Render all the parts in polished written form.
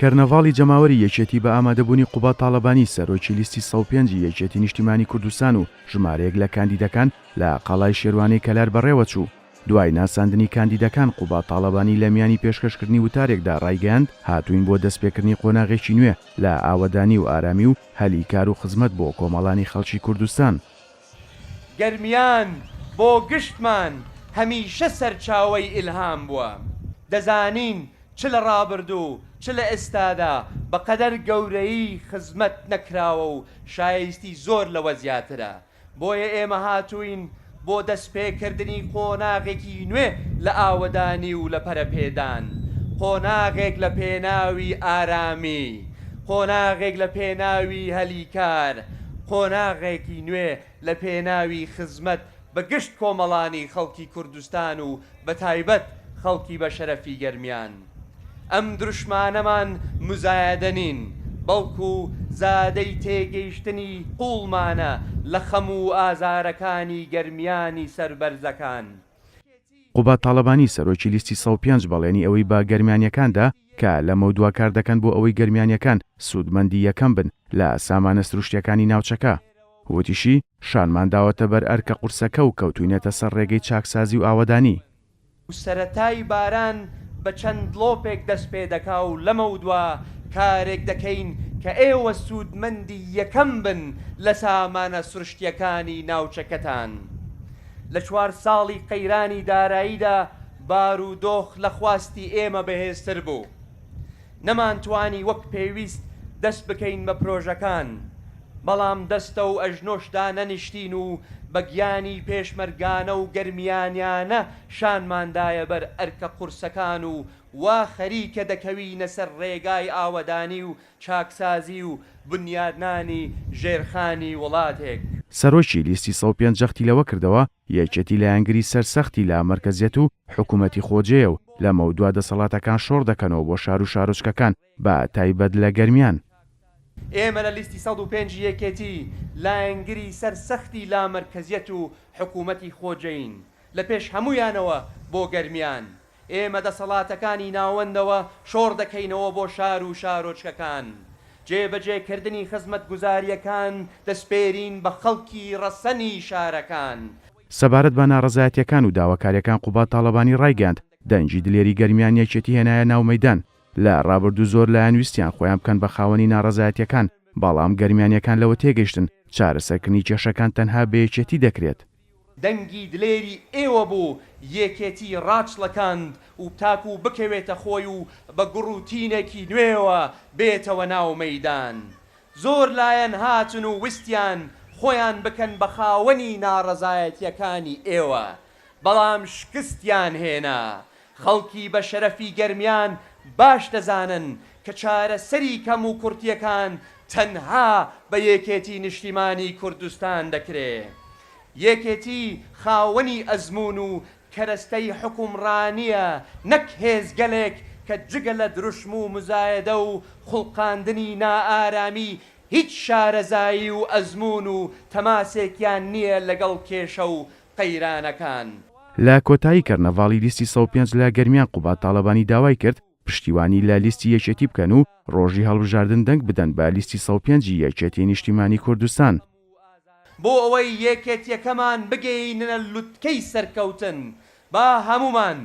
کەرنەڤاڵی جەماوەری یەکێتی بە ئامادەبوونی قوبا تاڵەبانی سەرۆکی لیستی 105 یەکێتی نیشتیمانی کوردستان و ژمارەیەک لە کاندیدەکان لە قەڵای شێروانەی کەلار بەڕێوە چوو. دوای ناساندنی کاندیدەکان قوبا تاڵەبانی لە میانی پێشکەشکردنی وتارێکدا ڕایگەیاند هاتووین بۆ دەستپێکردنی قۆناغێکی نوێ لە ئاوەدانی و ئارامی و هەلی کار و خزمەت بۆ کۆمەڵانی خەڵکی کوردستان. گەرمیان بۆ گشتمان هەمیشە سەرچاوەی ئیلهام بووە. دەزانین چ لە ڕابردوو چ لە ئێستادا بەقەدەر گەورەی خزمەت نەکراوە و شایستی زۆر لەوە زیاترە. بۆیە ئێمە هاتووین بۆ دەستپێکردنی قۆناغێکی نوێ لە ئاوەدانی و لە پەرەپێدان، قۆناغێک لە پێناوی ئارامی، قۆناغێک لە پێناوی هەلیکار، قۆناغێکی نوێ لە پێناوی خزمەت بە گشت کۆمەڵانی خەڵکی کوردستان و بە تایبەت خەڵکی بە شەرەفی گەرمیان. ئەم دروشمانەمان مزایەدە نین، بەڵکو زادەی تێگەیشتنی قوڵمانە لە خەم و ئازارەکانی گەرمیانی سەربەرزەکان. قوبا تاڵەبانی سەرۆکی لیستی 105 بەڵێنی ئەوەی بە گەرمیانیەکاندا کە لەمە دووا کار دەکەن بۆ ئەوەی گەرمیانیەکان سوودمەندی یەکەم بن لە سامانە سروشتیەکانی ناوچەکە. وتیشی شانمان داوەتە بەر ئەرکە قورسەکە و کەوتوینێتە سەر ڕێگەی چاکسازی و ئاوەدانی. سەرەتای باران بە چەند لۆپێک دەست پێ دەکا و لەمە دووە کارێک دەکەین کە ئێوە سوودمەندی یەکەم بن لە سامانە سروشتیەکانی ناوچەکەتان. لە 4 ساڵی قەیرانی داراییدا بار و دۆخ لە خواستی ئێمە بەهێزتر بوو. نەمانتوانی وەک پێویست دەست بکەین بە پرۆژەکان، بەڵام دەستە و ئەژنۆشدا نەنیشتین و بە گیانی پێشمەرگانە و گەرمیانیانە شانماندایە بەر ئەرکە قورسەکان و وا خەریکە دەکەوینە سەر ڕێگای ئاوەدانی و چاکسازی و بنیادنانی ژێرخانی وڵاتێک. سەرۆکی لیستی 105 جەختی لەوە کردەوە یەکێتی لایەنگری سەرسەختی لە مەرکەزیەت و حکوومەتی خۆجێە و لە مەودوا دەسەڵاتەکان شۆڕ دەکەنەوە بۆ شار و شارۆچکەکان بە تایبەت لە گەرمیان. ئێمە لە لیستی 105 یەکێتی لایەنگری سەرسەختی لا مەرکەزیەت و حکوومەتی خۆجەین لە پێش هەمویانەوە بۆ گەرمیان. ئێمە دەسەڵاتەکانی ناوەندەوە شۆڕ دەکەینەوە بۆ شار و شارۆچکەکان. جێبەجێکردنی خزمەت گوزاریەکان دەسپێرین بە خەڵکی ڕەسەنی شارەکان. سەبارەت بە ناڕەزایەتیەکان و داواکاریەکان قوبا تاڵەبانی ڕایگەاند دەنجی دلێری گەرمیان یەکێتی هێنایە ناو مەیدان. لە ڕابردوو زۆر لایەن ویستیان خۆیان بکەن بە خاوەنی ناڕەزایەتیەکان، بەڵام گەرمیانیەکان لەوە تێگەیشتن چارەسەرکردنی کێشەکان تەنها بە یەکێتی دەکرێت. دەنگی دلێری ئێوە بوو یەکێتی ڕاچڵەکاند و تاکو و بکەوێتە خۆی و بە گڕوتینێکی نوێوە بێتەوە ناو مەیدان. زۆر لایەن هاتن و ویستیان خۆیان بکەن بە خاوەنی ناڕەزایەتیەکانی ئێوە، بەڵام شکستیان هێنا. خەڵکی بە شەرەفی گەرمیان باش دەزانن کە چارەسەری کەم و کورتیەکان تەنها بە یەکێتی نیشتیمانی کوردستان دەکرێت. یەکێتی خاوەنی ئەزمون و کەرەستەی حکومڕانیە، نەک هێزگەلێک کە جگە لە دروشم و مزایەدە و خوڵقاندنی نائارامی هیچ شارەزایی و ئەزمون و تەماسێکیان نییە لەگەڵ کێشە و قەیرانەکان. لە کۆتایی کەرنەڤاڵی لیستی 105 لە گەرمیان قوبا تاڵەبانی داوای کرد پشتیوانی لە لیستی یەکێتی بکەن و ڕۆژی هەڵبژاردن دەنگ بدەن بە لیستی 105 یەکێتی نیشتیمانی کوردستان. بۆ ئەوەی یەکێتیەکەمان بگەینە لوتکەی سەرکەوتن، با هەمومان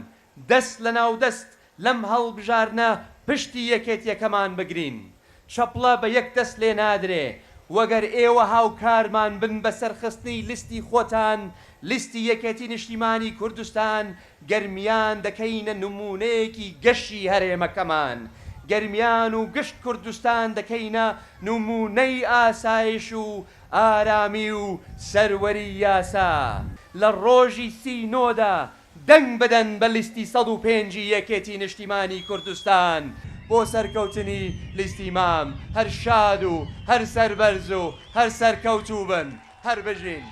دەست لە ناو دەست لەم هەڵبژارنە پشتی یەکێتیەکەمان بگرین. چەپڵە بە یەک دەست لێ نادرێ. وەگەر ئێوە هاوکارمان بن بە سەرخستنی لیستی خۆتان، لیستی یەکێتی نیشتیمانی کوردستان، گەرمیان دەکەینە نمونەیەکی گەشی هەرێمەکەمان. گەرمیان و گشت کوردستان دەکەینە نمونەی ئاسایش و ئارامی و سەروەری یاسا. لە ڕۆژی 30 دەنگ بدەن بە لیستی 105 یەکێتی نیشتیمانی کوردستان بۆ سەرکەوتنی لیستی مام. هەر شاد و هەر سەربەرز و هەر سەرکەوتوو بن، هەر بژین.